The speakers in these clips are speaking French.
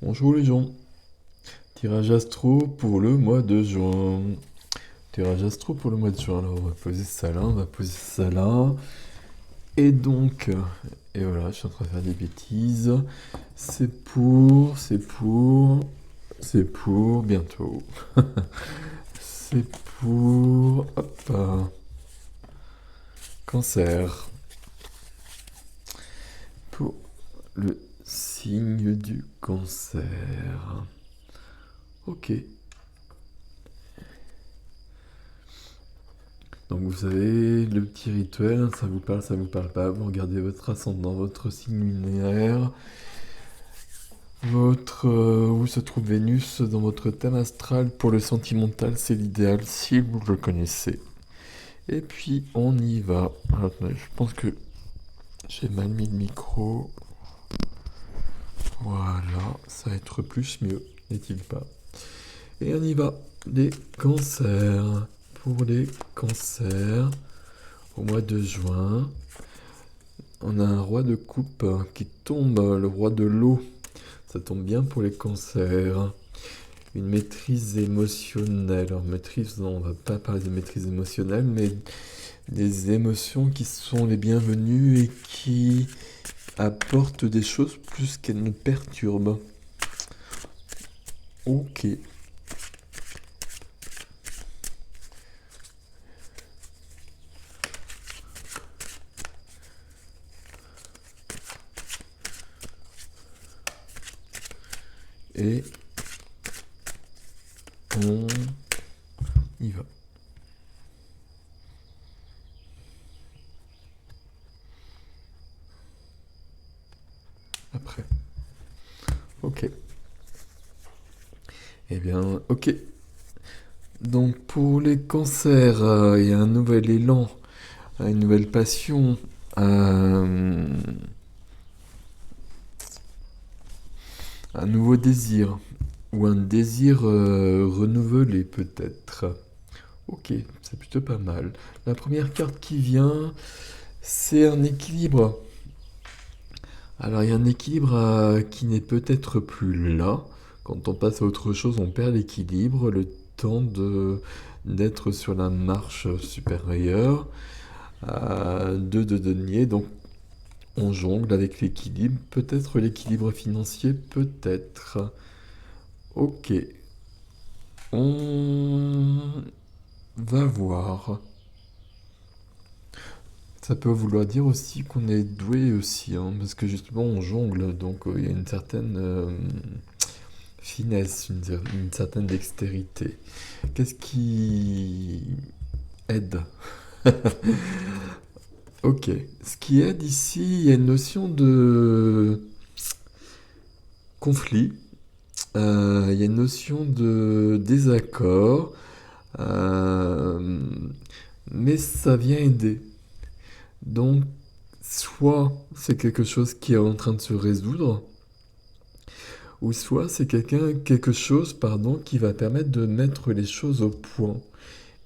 Bonjour les gens, tirage astro pour le mois de juin. Tirage astro pour le mois de juin. Alors on va poser ça là, on va poser ça là. Et donc, et voilà, je suis en train de faire des bêtises. C'est pour bientôt. C'est pour, hop, cancer. Pour le signe du cancer. Ok. Donc vous savez, le petit rituel, ça vous parle pas, vous regardez votre ascendant, votre signe lunaire, où se trouve Vénus dans votre thème astral. Pour le sentimental, c'est l'idéal si vous le connaissez. Et puis on y va. Attendez, je pense que j'ai mal mis le micro. Voilà, ça va être plus mieux, n'est-il pas? Et on y va. Les cancers. Pour les cancers, au mois de juin, on a un roi de coupe qui tombe, le roi de l'eau. Ça tombe bien pour les cancers. Une maîtrise émotionnelle. Alors maîtrise, non, on va pas parler de maîtrise émotionnelle, mais des émotions qui sont les bienvenues et qui apportent des choses plus qu'elles ne perturbent. Ok. Et on y va. Après. Ok. Eh bien, ok. Donc pour les cancers, il y a un nouvel élan, une nouvelle passion, un nouveau désir, ou un désir renouvelé peut-être. Ok, c'est plutôt pas mal. La première carte qui vient, c'est un équilibre. Alors il y a un équilibre qui n'est peut-être plus là. Quand on passe à autre chose, on perd l'équilibre, le temps d'être sur la marche supérieure. Deux de denier, donc on jongle avec l'équilibre. Peut-être l'équilibre financier, peut-être. Ok, on va voir. Ça peut vouloir dire aussi qu'on est doué aussi, hein, parce que justement on jongle, donc il y a une certaine finesse, une certaine dextérité. Qu'est-ce qui aide? Ok, ce qui aide ici, il y a une notion de conflit, il y a une notion de désaccord, euh, mais ça vient aider. Donc, soit c'est quelque chose qui est en train de se résoudre, ou soit c'est quelque chose, pardon, qui va permettre de mettre les choses au point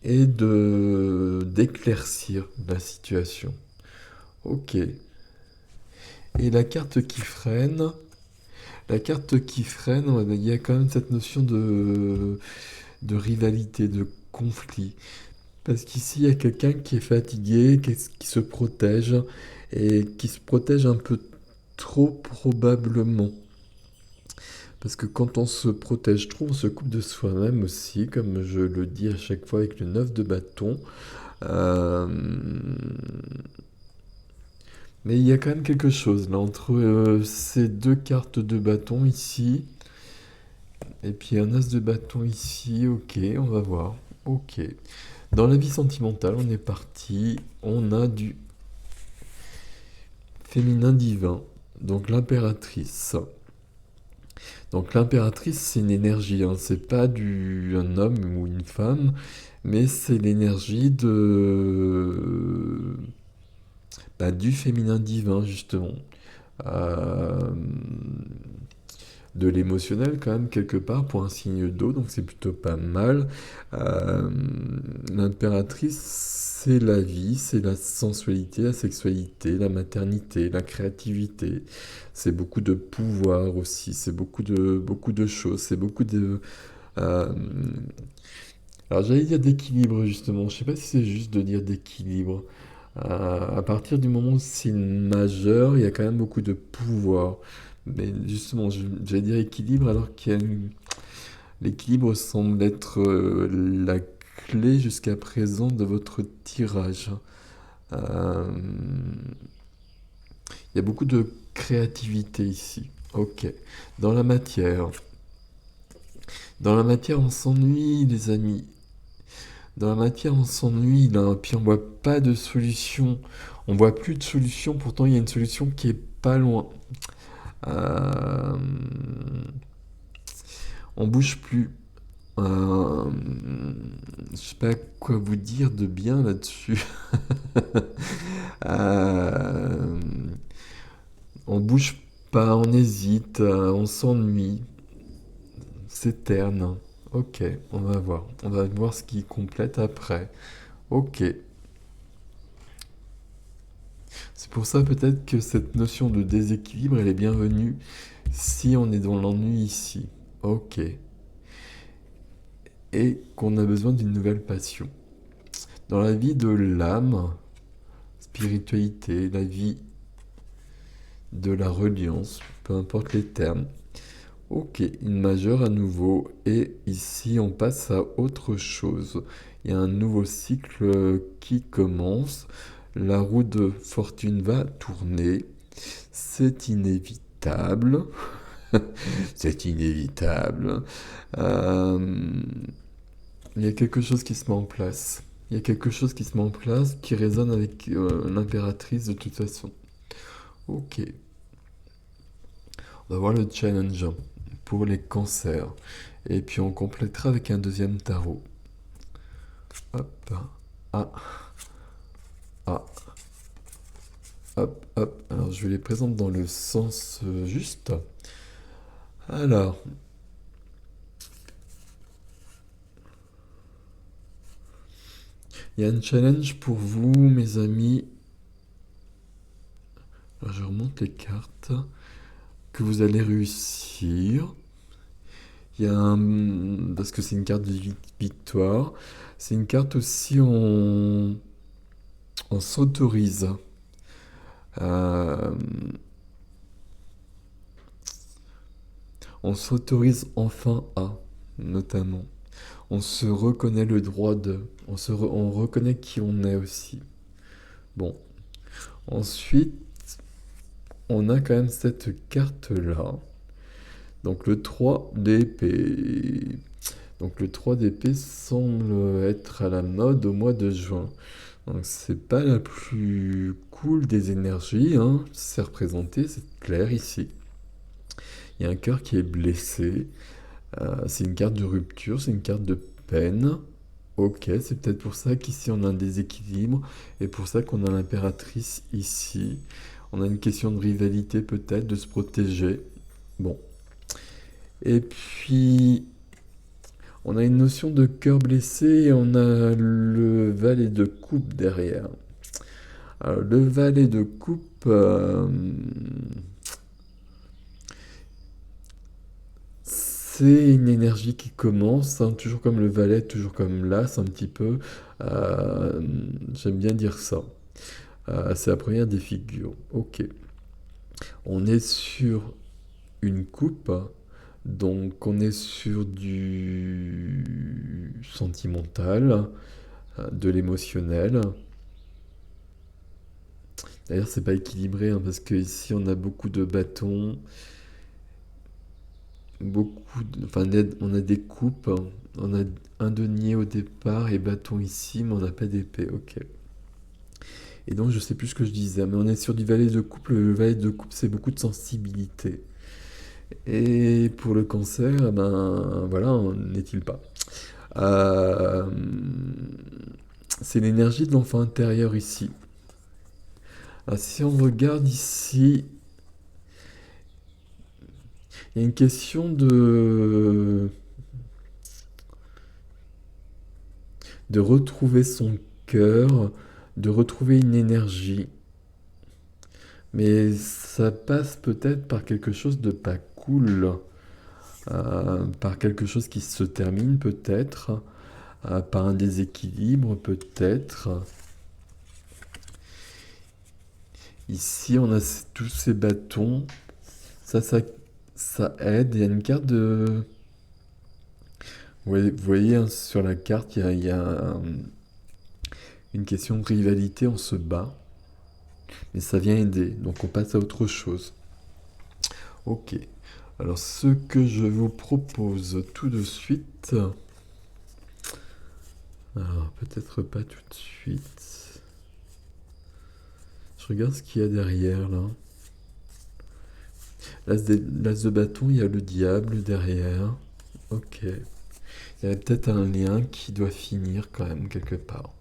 et d'éclaircir la situation. Ok. Et la carte qui freine, ouais, il y a quand même cette notion de rivalité, de conflit. Parce qu'ici, il y a quelqu'un qui est fatigué, qui se protège, et qui se protège un peu trop probablement. Parce que quand on se protège trop, on se coupe de soi-même aussi, comme je le dis à chaque fois avec le 9 de bâton. Euh, Mais il y a quand même quelque chose là entre ces deux cartes de bâton ici, et puis un as de bâton ici. Ok, on va voir. Ok. Dans la vie sentimentale, on est parti. On a du féminin divin, donc l'impératrice. Donc l'impératrice, c'est une énergie, hein. C'est pas un homme ou une femme, mais c'est l'énergie du féminin divin, justement. Euh, de l'émotionnel quand même quelque part pour un signe d'eau, donc c'est plutôt pas mal. Euh, L'impératrice, c'est la vie, c'est la sensualité, la sexualité, la maternité, la créativité. C'est beaucoup de pouvoir aussi, c'est beaucoup de choses, c'est beaucoup de... euh, alors j'allais dire d'équilibre justement, je sais pas si c'est juste de dire d'équilibre. À partir du moment où c'est une majeure, il y a quand même beaucoup de pouvoir. Mais justement, j'allais dire équilibre alors l'équilibre semble être la clé jusqu'à présent de votre tirage. Euh, il y a beaucoup de créativité ici. Ok. Dans la matière. Dans la matière, on s'ennuie, les amis. Dans la matière, on s'ennuie, là, puis on voit pas de solution. On voit plus de solution, pourtant il y a une solution qui est pas loin. Euh, on bouge plus. Euh, je sais pas quoi vous dire de bien là-dessus. Euh, on bouge pas, on hésite, on s'ennuie, c'est terne. Ok, on va voir. On va voir ce qui complète après. Ok. C'est pour ça peut-être que cette notion de déséquilibre, elle est bienvenue si on est dans l'ennui ici. Ok. Et qu'on a besoin d'une nouvelle passion. Dans la vie de l'âme, spiritualité, la vie de la reliance, peu importe les termes. Ok, une majeure à nouveau. Et ici, on passe à autre chose. Il y a un nouveau cycle qui commence. La roue de fortune va tourner. C'est inévitable. C'est inévitable. Euh, il y a quelque chose qui se met en place. Il y a quelque chose qui se met en place qui résonne avec l'impératrice de toute façon. Ok. On va voir le challenge pour les cancers. Et puis on complétera avec un deuxième tarot. Hop. Ah. Ah. Hop. Hop. Alors je les présente dans le sens juste. Alors. Il y a un challenge pour vous, mes amis. Alors je remonte les cartes. Que vous allez réussir. Il y a un... Parce que c'est une carte de victoire. C'est une carte aussi on s'autorise. Euh, On s'autorise enfin à, notamment. On se reconnaît le droit de. On reconnaît qui on est aussi. Bon. Ensuite, on a quand même cette carte-là. Donc le 3 d'épée. Donc le 3 d'épée semble être à la mode au mois de juin. Donc c'est pas la plus cool des énergies, hein. C'est représenté, c'est clair ici. Il y a un cœur qui est blessé. C'est une carte de rupture, c'est une carte de peine. Ok, c'est peut-être pour ça qu'ici on a un déséquilibre et pour ça qu'on a l'impératrice ici. On a une question de rivalité peut-être, de se protéger. Bon. Et puis, on a une notion de cœur blessé et on a le valet de coupe derrière. Alors, le valet de coupe, c'est une énergie qui commence, hein, toujours comme le valet, toujours comme l'as un petit peu. Euh, J'aime bien dire ça. C'est la première des figures. Ok. On est sur une coupe, donc on est sur du sentimental, de l'émotionnel. D'ailleurs, c'est pas équilibré hein, parce que ici on a beaucoup de bâtons, enfin, on a des coupes, hein. On a un denier au départ et bâton ici, mais on n'a pas d'épée. Ok. Et donc, je sais plus ce que je disais, mais on est sur du valet de coupe. Le valet de coupe, c'est beaucoup de sensibilité. Et pour le cancer, eh ben voilà, n'est-il pas. Euh, c'est l'énergie de l'enfant intérieur ici. Alors, si on regarde ici, Il y a une question de retrouver son cœur, de retrouver une énergie. Mais ça passe peut-être par quelque chose de pas cool, par quelque chose qui se termine peut-être, par un déséquilibre peut-être. Ici, on a tous ces bâtons. Ça, ça, ça aide. Il y a une carte de... Vous voyez, hein, sur la carte, il y a une question de rivalité, on se bat. Mais ça vient aider. Donc on passe à autre chose. Ok. Alors ce que je vous propose tout de suite... Alors peut-être pas tout de suite. Je regarde ce qu'il y a derrière là. L'as de bâton, il y a le diable derrière. Ok. Il y a peut-être un lien qui doit finir quand même quelque part.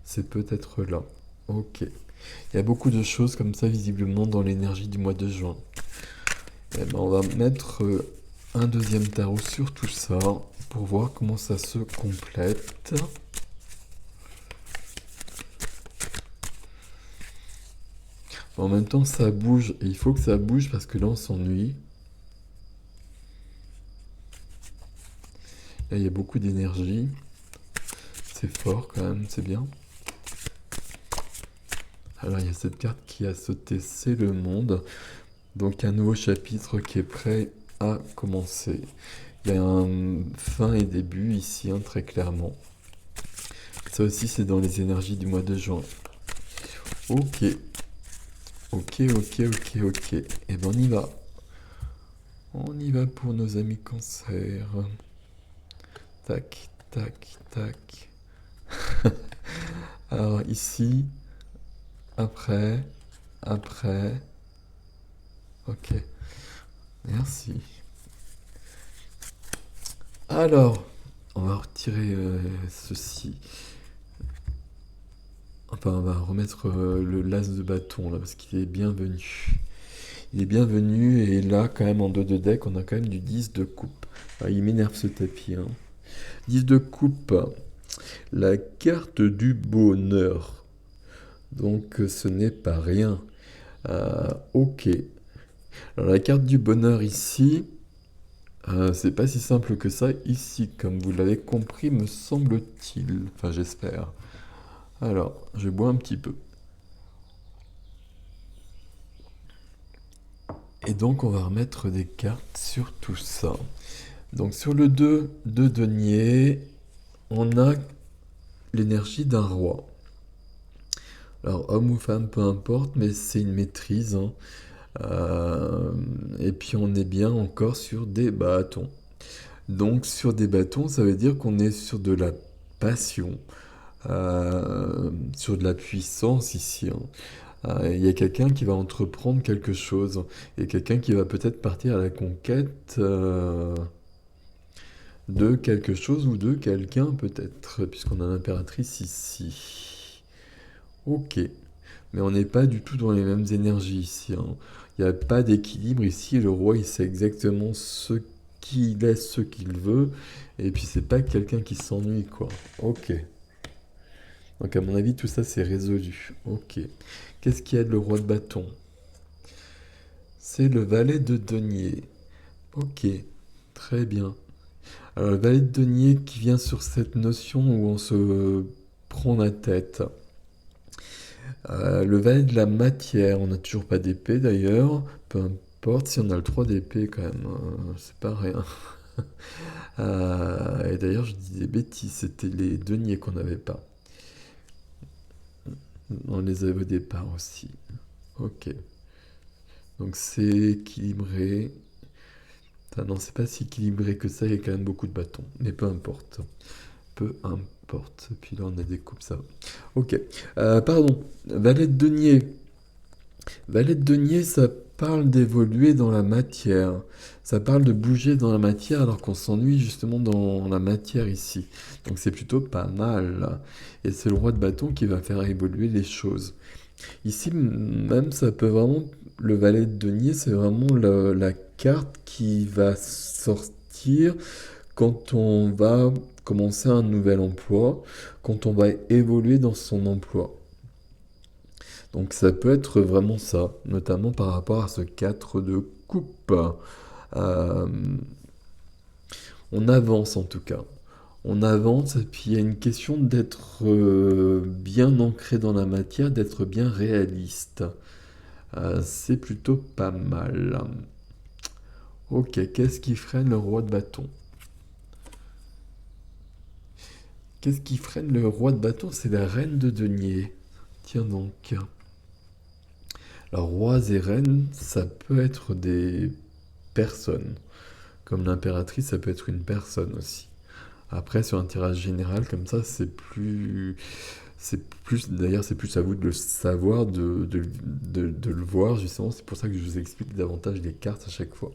C'est peut-être là. Ok. Il y a beaucoup de choses comme ça visiblement dans l'énergie du mois de juin. Eh ben, on va mettre un deuxième tarot sur tout ça pour voir comment ça se complète. En même temps, ça bouge et il faut que ça bouge parce que là, on s'ennuie. Là, il y a beaucoup d'énergie. C'est fort quand même, c'est bien. Alors, il y a cette carte qui a sauté, c'est le monde. Donc, un nouveau chapitre qui est prêt à commencer. Il y a un fin et début ici, hein, très clairement. Ça aussi, c'est dans les énergies du mois de juin. Ok. Ok. Et ben, on y va. On y va pour nos amis cancer. Tac. Alors, ici, après. Ok. Merci. Alors, on va retirer ceci. Enfin, on va remettre le las de bâton là, parce qu'il est bienvenu. Il est bienvenu, et là, quand même, en dos de deck, on a quand même du 10 de coupe. Ah, il m'énerve ce tapis. Hein. 10 de coupe. La carte du bonheur. Donc, ce n'est pas rien. Ok. Alors, la carte du bonheur ici, c'est pas si simple que ça ici, comme vous l'avez compris, me semble-t-il. Enfin, j'espère. Alors, je bois un petit peu. Et donc, on va remettre des cartes sur tout ça. Donc, sur le 2 de denier, on a l'énergie d'un roi. Alors, homme ou femme, peu importe, mais c'est une maîtrise. Hein. Et puis, on est bien encore sur des bâtons. Donc, sur des bâtons, ça veut dire qu'on est sur de la passion, sur de la puissance ici. Hein. Il y a quelqu'un qui va entreprendre quelque chose, et quelqu'un qui va peut-être partir à la conquête de quelque chose ou de quelqu'un peut-être, puisqu'on a l'impératrice ici. Ok, mais on n'est pas du tout dans les mêmes énergies ici. Hein. Il n'y a pas d'équilibre ici, le roi il sait exactement ce qu'il est, ce qu'il veut, et puis c'est pas quelqu'un qui s'ennuie quoi. Ok. Donc à mon avis tout ça c'est résolu. Ok. Qu'est-ce qu'il y a de le roi de bâton? C'est le valet de denier. Ok, très bien. Alors le valet de denier qui vient sur cette notion où on se prend la tête. Le valet de la matière, on n'a toujours pas d'épée d'ailleurs. Peu importe si on a le 3 d'épée quand même, c'est pas rien. Et d'ailleurs je dis des bêtises, c'était les deniers qu'on n'avait pas. On les avait au départ aussi. Ok. Donc c'est équilibré. Enfin, non, c'est pas si équilibré que ça, il y a quand même beaucoup de bâtons. Mais peu importe. Peu importe. Puis là, on a des coupes, ça va. Ok. Pardon. Valet de denier. Valet de denier, ça parle d'évoluer dans la matière. Ça parle de bouger dans la matière alors qu'on s'ennuie justement dans la matière ici. Donc c'est plutôt pas mal. Là. Et c'est le roi de bâton qui va faire évoluer les choses. Ici, même, ça peut vraiment... Le valet de denier, c'est vraiment la carte qui va sortir quand on va commencer un nouvel emploi, quand on va évoluer dans son emploi. Donc ça peut être vraiment ça, notamment par rapport à ce 4 de coupe. Euh, on avance en tout cas. On avance et puis il y a une question d'être bien ancré dans la matière, d'être bien réaliste. C'est plutôt pas mal. Ok, qu'est-ce qui freine le roi de bâton? Qu'est-ce qui freine le roi de bâton? C'est la reine de denier. Tiens donc. Alors, rois et reines, ça peut être des personnes. Comme l'impératrice, ça peut être une personne aussi. Après, sur un tirage général comme ça, d'ailleurs, c'est plus à vous de le savoir, de le voir, justement. C'est pour ça que je vous explique davantage les cartes à chaque fois.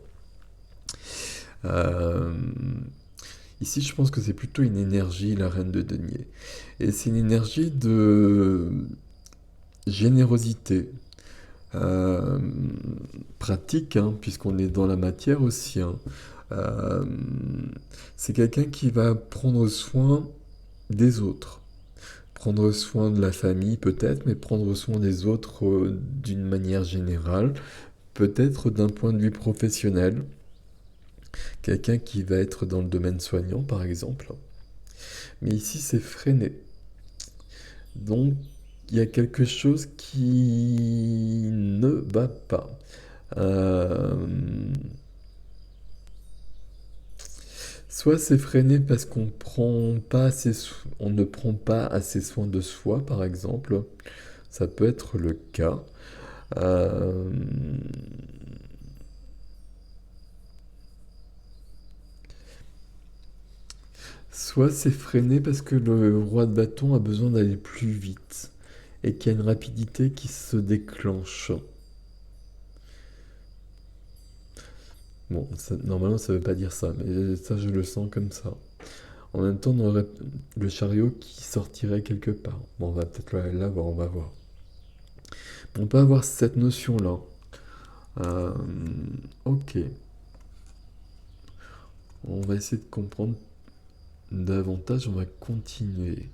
Euh, Ici, je pense que c'est plutôt une énergie, la reine de denier. Et c'est une énergie de générosité. Euh, Pratique, hein, puisqu'on est dans la matière aussi, hein. Euh, c'est quelqu'un qui va prendre soin des autres. Prendre soin de la famille peut-être, mais prendre soin des autres d'une manière générale. Peut-être d'un point de vue professionnel. Quelqu'un qui va être dans le domaine soignant, par exemple. Mais ici, c'est freiné. Donc, il y a quelque chose qui ne va pas. Euh, Soit c'est freiné parce on ne prend pas assez soin de soi, par exemple. Ça peut être le cas. Euh, Soit c'est freiné parce que le roi de bâton a besoin d'aller plus vite et qu'il y a une rapidité qui se déclenche. Bon, normalement ça veut pas dire ça, mais ça je le sens comme ça. En même temps, on aurait le chariot qui sortirait quelque part. Bon, on va peut-être l'avoir, on va voir. On peut avoir cette notion-là. Euh, ok, on va essayer de comprendre davantage, on va continuer.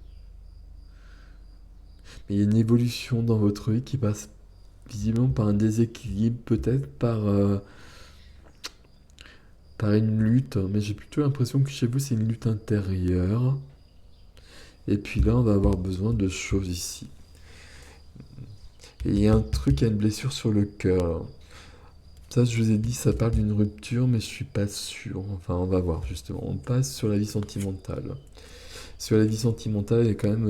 Mais il y a une évolution dans votre vie qui passe visiblement par un déséquilibre, peut-être par une lutte, mais j'ai plutôt l'impression que chez vous c'est une lutte intérieure. Et puis là, on va avoir besoin de choses ici. Et il y a un truc, il y a une blessure sur le cœur. Ça, je vous ai dit, ça parle d'une rupture, mais je suis pas sûr. Enfin, on va voir justement. On passe sur la vie sentimentale. Sur la vie sentimentale, il y a quand même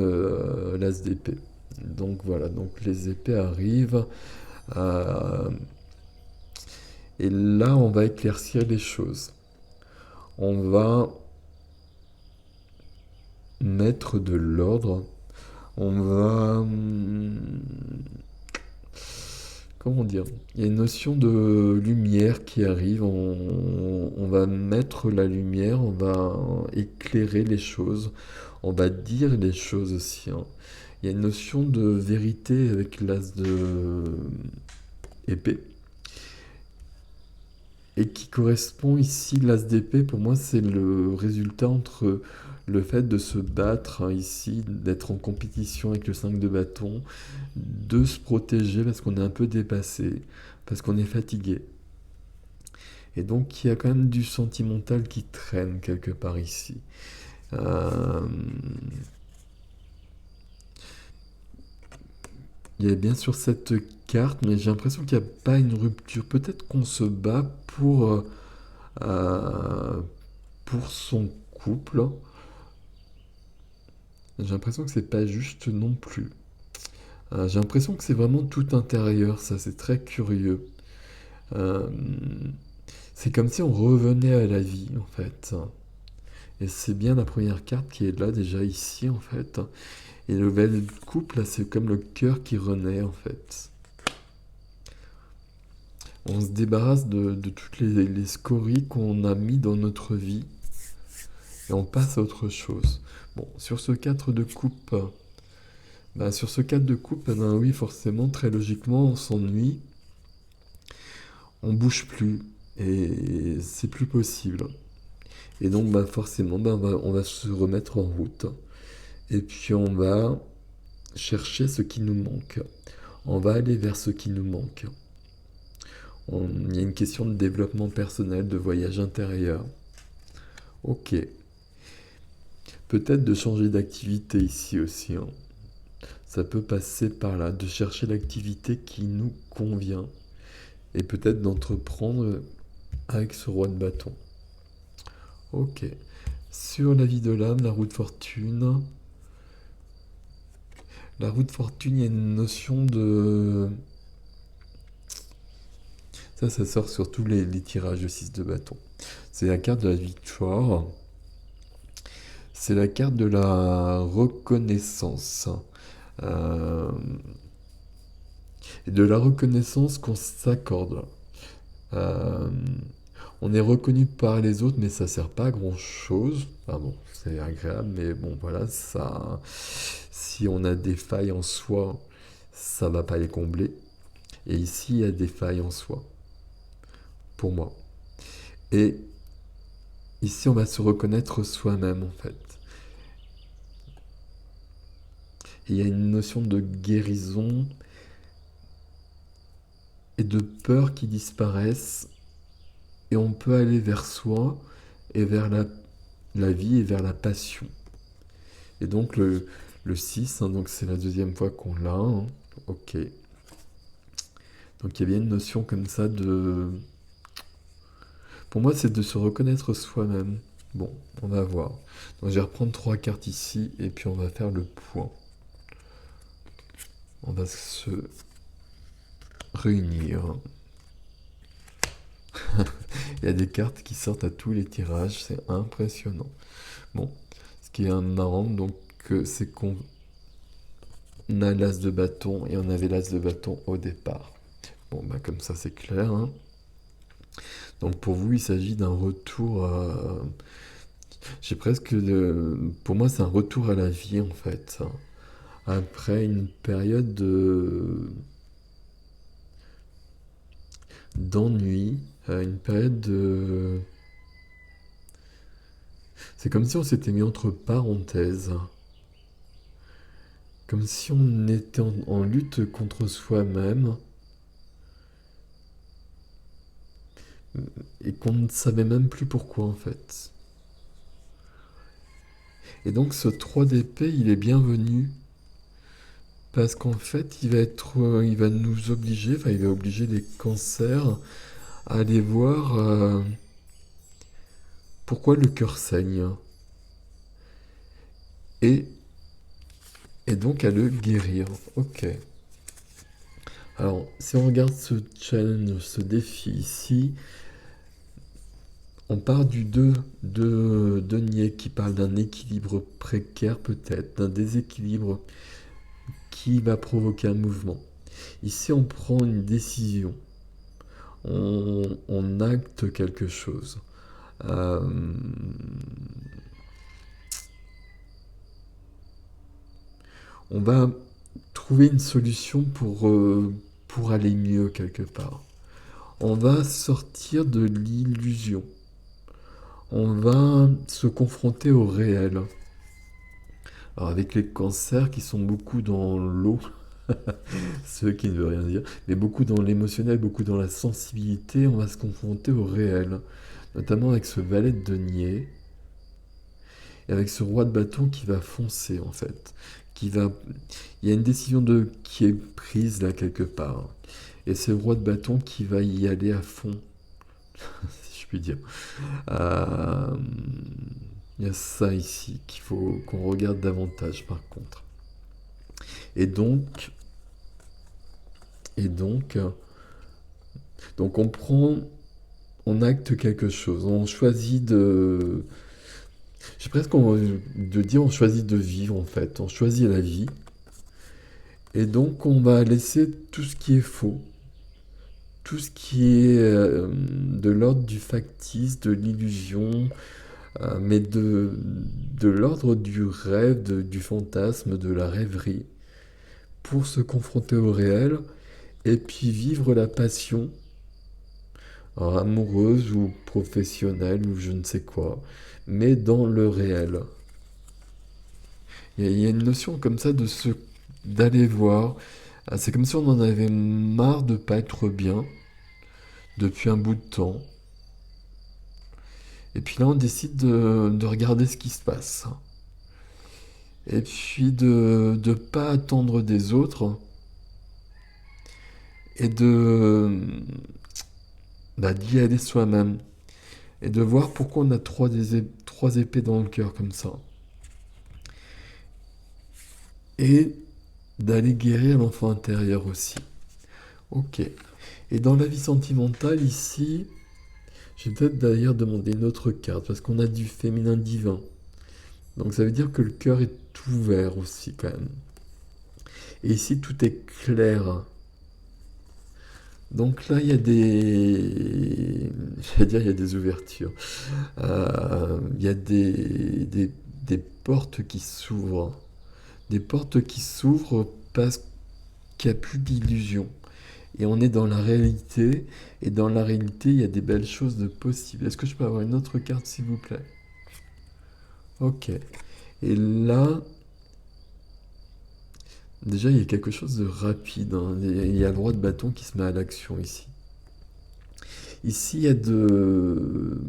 l'as d'épée. Donc voilà, donc les épées arrivent. euh, et là, on va éclaircir les choses. On va mettre de l'ordre. On va... comment dire? Il y a une notion de lumière qui arrive. On va mettre la lumière, on va éclairer les choses. On va dire les choses aussi, hein. Il y a une notion de vérité avec l'as de épée. Et qui correspond ici, l'as d'épée, pour moi, c'est le résultat entre le fait de se battre, hein, ici, d'être en compétition avec le 5 de bâton, de se protéger parce qu'on est un peu dépassé, parce qu'on est fatigué. Et donc, il y a quand même du sentimental qui traîne quelque part ici. Euh, Il y a bien sûr cette carte, mais j'ai l'impression qu'il n'y a pas une rupture. Peut-être qu'on se bat euh, pour son couple. J'ai l'impression que c'est pas juste non plus. J'ai l'impression que c'est vraiment tout intérieur, ça c'est très curieux. Euh, c'est comme si on revenait à la vie en fait. Et c'est bien la première carte qui est là déjà ici en fait. Et le bel couple là c'est comme le cœur qui renaît en fait. On se débarrasse de toutes les scories qu'on a mis dans notre vie et on passe à autre chose. Bon, sur ce 4 de coupe, bah, sur ce 4 de coupe, ben oui, forcément, très logiquement, on s'ennuie, on bouge plus. et c'est plus possible. Et donc bah, forcément, bah, on va se remettre en route. Et puis on va chercher ce qui nous manque. On va aller vers ce qui nous manque. Il y a une question de développement personnel, de voyage intérieur. Ok. Peut-être de changer d'activité ici aussi, hein. Ça peut passer par là, de chercher l'activité qui nous convient. Et peut-être d'entreprendre avec ce roi de bâton. Ok. Sur la vie de l'âme, la roue de fortune. La roue de fortune, il y a une notion de... Ça sort sur tous les tirages de 6 de bâton. C'est la carte de la victoire. C'est la carte de la reconnaissance. Euh, et de la reconnaissance qu'on s'accorde. Euh, on est reconnu par les autres, mais ça sert pas à grand chose. Enfin bon, c'est agréable, mais bon, voilà, ça. Si on a des failles en soi, ça va pas les combler. Et ici, il y a des failles en soi, pour moi. Et ici, on va se reconnaître soi-même, en fait. Et il y a une notion de guérison et de peur qui disparaissent. Et on peut aller vers soi et vers la vie et vers la passion. Et donc le 6, hein, donc c'est la deuxième fois qu'on l'a, hein. Ok. Donc il y a bien une notion comme ça de... Pour moi, c'est de se reconnaître soi-même. Bon, on va voir. Donc je vais reprendre 3 cartes ici et puis on va faire le point. On va se réunir. Il y a des cartes qui sortent à tous les tirages, c'est impressionnant. Bon, ce qui est marrant, donc, c'est qu'on a l'as de bâton et on avait l'as de bâton au départ. Bon, bah comme ça c'est clair, hein. Donc pour vous, il s'agit d'un retour à... J'ai presque... Pour moi, c'est un retour à la vie, en fait. Après une période d'ennui, une période de... C'est comme si on s'était mis entre parenthèses. Comme si on était en lutte contre soi-même et qu'on ne savait même plus pourquoi, en fait. Et donc ce 3 d'épée, il est bienvenu parce qu'en fait, il va nous obliger, enfin, il va obliger les cancers à aller voir pourquoi le cœur saigne et, et donc à le guérir. Ok. Alors, si on regarde ce challenge, ce défi ici, on part du 2 de denier qui parle d'un équilibre précaire peut-être, d'un déséquilibre qui va provoquer un mouvement. Ici, on prend une décision. On acte quelque chose. Euh, on va trouver une solution pour aller mieux quelque part. On va sortir de l'illusion. On va se confronter au réel. Alors avec les cancers qui sont beaucoup dans l'eau, ce qui ne veut rien dire, mais beaucoup dans l'émotionnel, beaucoup dans la sensibilité, on va se confronter au réel. Notamment avec ce valet de denier et avec ce roi de bâton qui va foncer en fait. Qui va... Il y a une décision qui est prise là quelque part. Et c'est le roi de bâton qui va y aller à fond, si je puis dire. Euh, Il y a ça ici qu'il faut qu'on regarde davantage par contre. Et donc, et donc, donc on acte quelque chose. On choisit de, j'ai presque envie de dire, on choisit de vivre en fait. On choisit la vie. Et donc on va laisser tout ce qui est faux, tout ce qui est de l'ordre du factice, de l'illusion, mais de l'ordre du rêve, du fantasme, de la rêverie, pour se confronter au réel et puis vivre la passion Alors, amoureuse ou professionnelle ou je ne sais quoi, mais dans le réel. Il y a une notion comme ça d'aller voir. Ah, c'est comme si on en avait marre de pas être bien depuis un bout de temps. Et puis là, on décide de regarder ce qui se passe. Et puis de ne pas attendre des autres et d'y aller soi-même. Et de voir pourquoi on a trois épées dans le cœur comme ça. Et d'aller guérir l'enfant intérieur aussi. Ok. Et dans la vie sentimentale, ici, je vais peut-être d'ailleurs demander une autre carte, parce qu'on a du féminin divin. Donc ça veut dire que le cœur est ouvert aussi quand même. Et ici, tout est clair. Donc là, il y a des... J'allais dire, il y a des ouvertures. Il y a des portes qui s'ouvrent. Des portes qui s'ouvrent parce qu'il n'y a plus d'illusion. Et on est dans la réalité. Et dans la réalité, il y a des belles choses de possibles. Est-ce que je peux avoir une autre carte, s'il vous plaît? Ok. Et là, déjà, il y a quelque chose de rapide, hein. Il y a le roi de bâton qui se met à l'action ici. Ici, il y a de...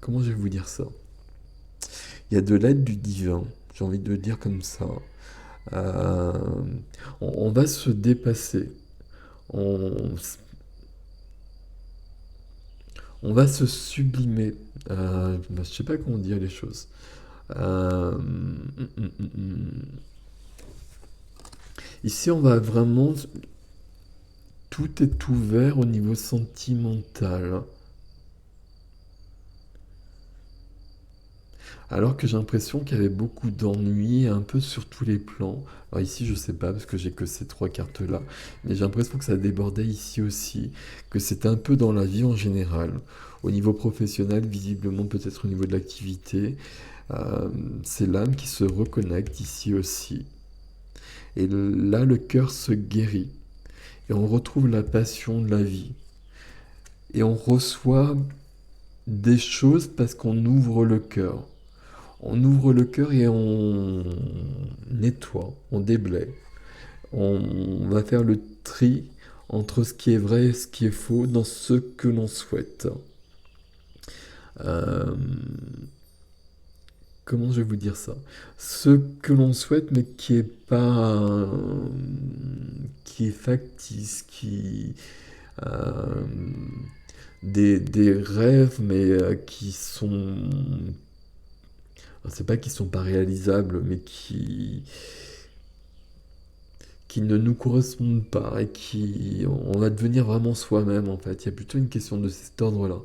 Comment je vais vous dire ça? Il y a de l'aide du divin. J'ai envie de le dire comme ça. Euh, on va se dépasser. On, on va se sublimer. Je sais pas comment dire les choses. Ici, on va vraiment... Tout est ouvert au niveau sentimental. Alors que j'ai l'impression qu'il y avait beaucoup d'ennuis un peu sur tous les plans. Alors ici, je sais pas parce que j'ai que ces trois cartes-là, mais j'ai l'impression que ça débordait ici aussi, que c'était un peu dans la vie en général. Au niveau professionnel, visiblement peut-être au niveau de l'activité, euh, c'est l'âme qui se reconnecte ici aussi. Et là, le cœur se guérit et on retrouve la passion de la vie. Et on reçoit des choses parce qu'on ouvre le cœur. On ouvre le cœur et on nettoie, on déblaye. On va faire le tri entre ce qui est vrai et ce qui est faux dans ce que l'on souhaite. Euh, comment je vais vous dire ça? Ce que l'on souhaite mais qui est pas... qui est factice, euh, des rêves mais qui sont... C'est pas qu'ils sont pas réalisables mais qui ne nous correspondent pas et qui on va devenir vraiment soi-même en fait. Il y a plutôt une question de cet ordre-là.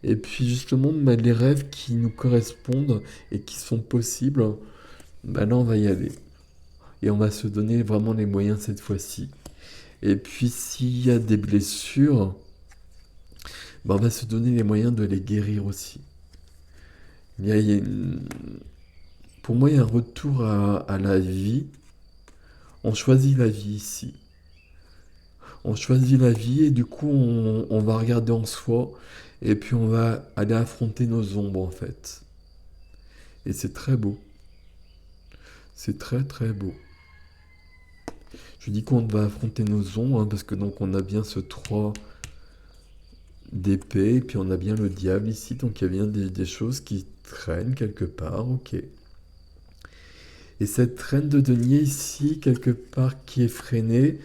Et puis justement, bah, les rêves qui nous correspondent et qui sont possibles, bah là on va y aller. Et on va se donner vraiment les moyens cette fois-ci. Et puis s'il y a des blessures, bah, on va se donner les moyens de les guérir aussi. Il y a pour moi, il y a un retour à la vie. On choisit la vie ici. On choisit la vie et du coup on va regarder en soi et puis on va aller affronter nos ombres en fait. Et c'est très beau. C'est très très beau. Je dis qu'on va affronter nos ombres hein, parce que donc on a bien ce 3 d'épée et puis on a bien le diable ici donc il y a bien des choses qui traînent quelque part, ok. Et cette reine de denier ici quelque part qui est freinée,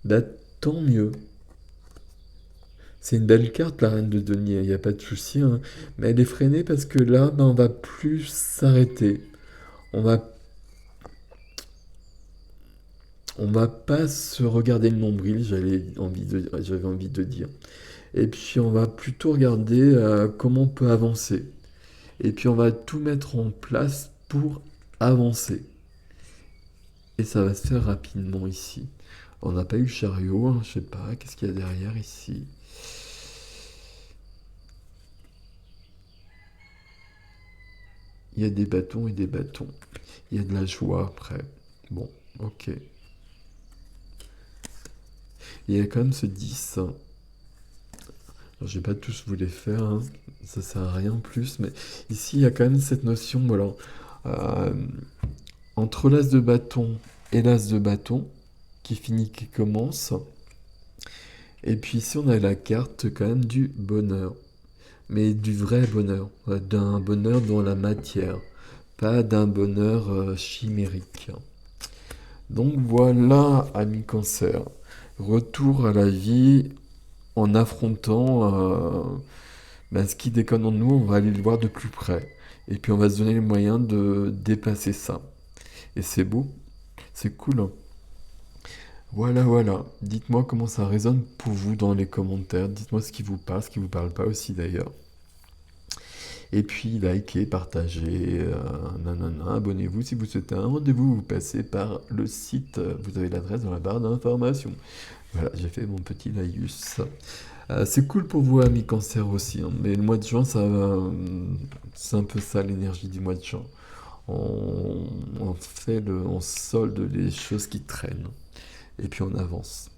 bah tant mieux. C'est une belle carte, la reine de denier, il n'y a pas de souci, hein. Mais elle est freinée parce que là, ben, on va plus s'arrêter. On va, on va pas se regarder le nombril, j'avais envie de dire. Et puis on va plutôt regarder comment on peut avancer. Et puis on va tout mettre en place pour avancer. Et ça va se faire rapidement ici. On n'a pas eu le chariot, hein, je sais pas, qu'est-ce qu'il y a derrière ici? Il y a des bâtons et des bâtons. Il y a de la joie après. Bon, ok. Il y a quand même ce 10. Alors, je vais pas tous vous les faire, hein, ça sert à rien en plus, mais ici il y a quand même cette notion, voilà, euh, entre l'as de bâton et l'as de bâton, qui finit, qui commence, et puis ici on a la carte quand même du bonheur, mais du vrai bonheur, d'un bonheur dans la matière, pas d'un bonheur chimérique. Donc voilà, ami cancer, retour à la vie en affrontant ce qui déconne en nous, on va aller le voir de plus près. Et puis on va se donner les moyens de dépasser ça. Et c'est beau, c'est cool, hein. Voilà, voilà. Dites-moi comment ça résonne pour vous dans les commentaires. Dites-moi ce qui vous parle pas aussi d'ailleurs. Et puis likez, partagez, nanana, abonnez-vous si vous souhaitez un rendez-vous. Vous passez par le site, vous avez l'adresse dans la barre d'information. Voilà, j'ai fait mon petit laïus. C'est cool pour vous, amis cancer aussi, hein, mais le mois de juin, c'est un peu ça l'énergie du mois de juin. On solde les choses qui traînent, et puis on avance.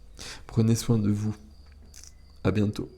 Prenez soin de vous. À bientôt.